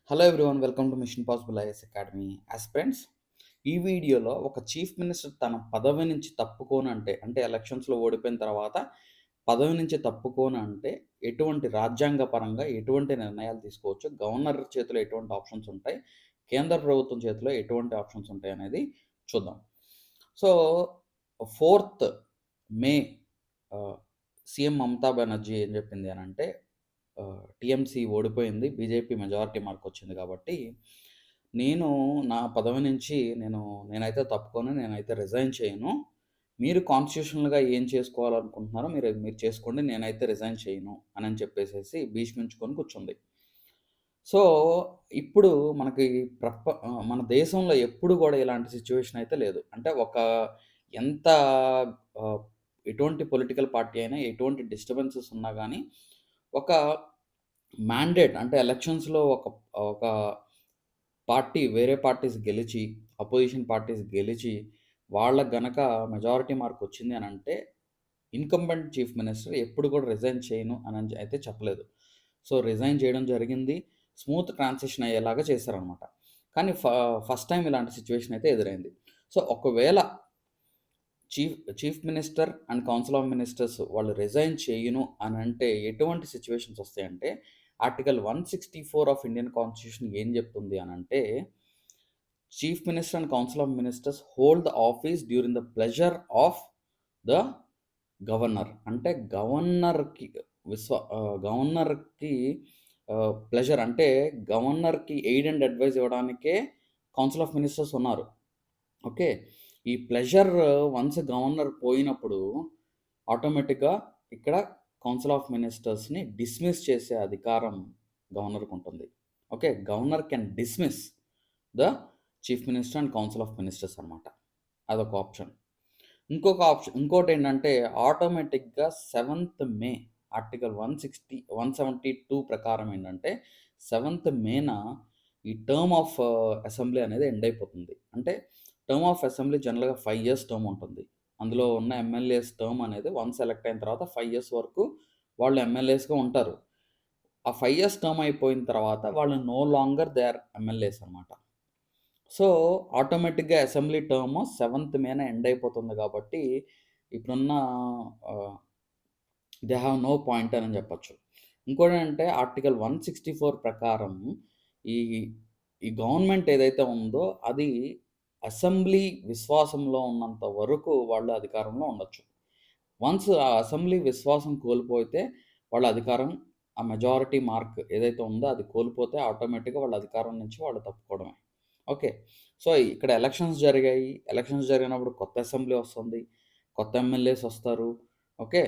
Hello everyone, welcome to machine possible IAS academy aspirants. ఈ వీడియోలో ఒక చీఫ్ మినిస్టర్ తన పదవి నుంచి తప్పుకోనంటే, అంటే ఎలక్షన్స్లో ఓడిపోయిన తర్వాత పదవి నుంచి తప్పుకోనంటే ఎటువంటి రాజ్యాంగ పరంగా ఎటువంటి నిర్ణయాలు తీసుకోవచ్చు, గవర్నర్ చేతిలో ఎటువంటి ఆప్షన్స్ ఉంటాయి, కేంద్ర ప్రభుత్వం చేతిలో ఎటువంటి ఆప్షన్స్ ఉంటాయి అనేది చూద్దాం. సో 4th మే సీఎం మమతా బెనర్జీ ఏం చెప్పింది అని అంటే, టీఎంసీ ఓడిపోయింది, బీజేపీ మెజారిటీ మార్క్ వచ్చింది కాబట్టి నేను నా పదవి నుంచి నేనైతే తప్పుకొని నేనైతే రిజైన్ చేయను. మీరు కాన్స్టిట్యూషనల్‌గా ఏం చేసుకోవాలనుకుంటున్నారో మీరు మీరు చేసుకోండి. నేనైతే రిజైన్ చేయను అని చెప్పేసేసి భీష్మించుకొని కూర్చుంది. సో, ఇప్పుడు మనకి మన దేశంలో ఎప్పుడు గూడా ఇలాంటి సిట్యుయేషన్ అయితే లేదు. అంటే ఎంత ఆహ్, ఎటువంటి పొలిటికల్ పార్టీ అయినా, ఎటువంటి డిస్టర్బెన్సెస్ ఉన్నా గానీ, ఒక మ్యాండేట్ అంటే ఎలక్షన్స్‌లో ఒక పార్టీ వేరే పార్టీస్ గెలిచి, అపోజిషన్ పార్టీస్ గెలిచి, వాళ్ళకి గనక మెజారిటీ మార్క్ వచ్చింది అనంటే, ఇన్కంబెంట్ చీఫ్ మినిస్టర్ ఎప్పుడు కూడా రిజైన్ చేయను అని అయితే చెప్పలేదు. సో, రిజైన్ చేయడం జరిగింది. స్మూత్ ట్రాన్సిషన్ అయ్యేలాగా చేశారనమాట. కానీ ఫస్ట్ టైమ్ ఇలాంటి సిట్యుయేషన్ అయితే ఎదురైంది. సో, ఒకవేళ chief minister and council of ministers వాళ్ళు రిజైన్ చేయను అనంటే ఎటువంటి సిట్యుయేషన్స్ వస్తాయంటే, ఆర్టికల్ 164 ఆఫ్ ఇండియన్ కాన్స్టిట్యూషన్ ఏం చెప్తుంది అనంటే, chief minister and council of ministers hold the office during the pleasure of the governor. అంటే గవర్నర్‌కి ప్లెజర్ అంటే గవర్నర్‌కి ఎయిడ్ అండ్ అడ్వైస్ ఇవ్వడానికే కౌన్సిల్ ఆఫ్ మినిస్టర్స్ ఉన్నారు. ఓకే. ఈ ప్లెజర్ వన్స్ గవర్నర్ పోయినప్పుడు ఆటోమేటిక్‌గా ఇక్కడ కౌన్సిల్ ఆఫ్ మినిస్టర్స్‌ని డిస్మిస్ చేసే అధికారం గవర్నర్‌కుంటుంది. Okay. Governor can dismiss the chief minister and council of ministers అనమాట. అదొక ఆప్షన్. ఇంకోటేంటంటే ఆటోమేటిక్‌గా 7th మే ఆర్టికల్ 172 ప్రకారం ఏంటంటే 7th మేన ఈ టర్మ్ ఆఫ్ అసెంబ్లీ అనేది ఎండ్ అయిపోతుంది. అంటే టర్మ్ ఆఫ్ అసెంబ్లీ జనరల్‌గా 5 ఇయర్స్ టర్మ్ ఉంటుంది. అందులో ఉన్న ఎమ్మెల్యేస్ టర్మ్ అనేది వన్స్ ఎలక్ట్ అయిన తర్వాత 5 ఇయర్స్ వరకు వాళ్ళు ఎమ్మెల్యేస్‌గా ఉంటారు. ఆ 5 ఇయర్స్ టర్మ్ అయిపోయిన తర్వాత వాళ్ళు no longer they are MLAs అనమాట. సో, ఆటోమేటిక్‌గా అసెంబ్లీ టర్మ్ 7th మేన ఎండ్ అయిపోతుంది కాబట్టి, ఇప్పుడున్న ఆహ్, దే హావ్ నో పాయింట్ అని చెప్పొచ్చు. ఇంకోటేంటంటే ఆర్టికల్ 164 ప్రకారం ఈ ఈ గవర్నమెంట్ ఏదైతే ఉందో అది అసెంబ్లీ విశ్వాసంలో ఉన్నంత వరకు వాళ్ళు అధికారంలో ఉండొచ్చు. వన్స్ ఆ అసెంబ్లీ విశ్వాసం కోల్పోతే వాళ్ళ అధికారం, ఆ మెజారిటీ మార్క్ ఏదైతే ఉందో అది కోల్పోతే ఆటోమేటిక్‌గా వాళ్ళ అధికారం నుంచి వాళ్ళు తప్పుకోవడమే. ఓకే. సో, ఇక్కడ ఎలక్షన్స్ జరిగాయి. ఎలక్షన్స్ జరిగినప్పుడు కొత్త అసెంబ్లీ వస్తుంది. కొత్త ఎమ్మెల్యేస్ వస్తారు. ఓకే.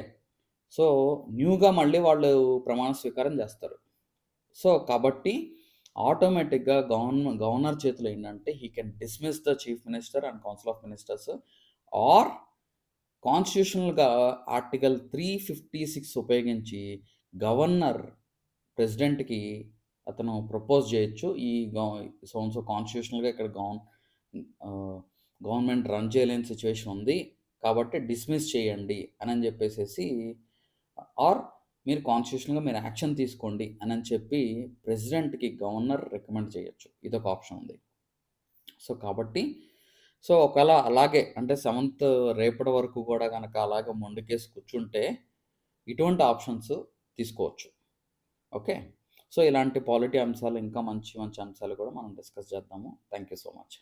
సో, న్యూగా మళ్ళీ వాళ్ళు ప్రమాణ స్వీకారం చేస్తారు. సో, కాబట్టి ఆటోమేటిక్‌గా గవర్నర్ చేతిలో ఏంటంటే he can dismiss the chief minister and council of ministers or కాన్స్టిట్యూషనల్‌గా ఆర్టికల్ 356 ఉపయోగించి గవర్నర్ ప్రెసిడెంట్‌కి అతను ప్రపోజ్ చేయొచ్చు. సో అండ్ సో కాన్స్టిట్యూషనల్‌గా ఇక్కడ ఆహ్, గవర్నమెంట్ రన్ చేయలేని సిట్యుయేషన్ ఉంది. కాబట్టి డిస్మిస్ చేయండి అని చెప్పేసేసి ఆర్ మీరు కాన్స్టిట్యూషనల్‌గా మీరు యాక్షన్ తీసుకోండి అని చెప్పి ప్రెసిడెంట్‌కి గవర్నర్ రికమెండ్ చేయొచ్చు. ఇదొక ఆప్షన్ ఉంది. సో, కాబట్టి ఒకవేళ అలాగే అంటే 7th రేపటి వరకు గూడా గనక అలాగే మొండికేసి కూర్చుంటే, ఇటువంటి ఆప్షన్స్ తీసుకోవచ్చు. ఓకే. సో, ఇలాంటి పాలిటీ అంశాలు ఇంకా మంచి మంచి అంశాలు కూడా మనం డిస్కస్ చేద్దాము. Thank you so much.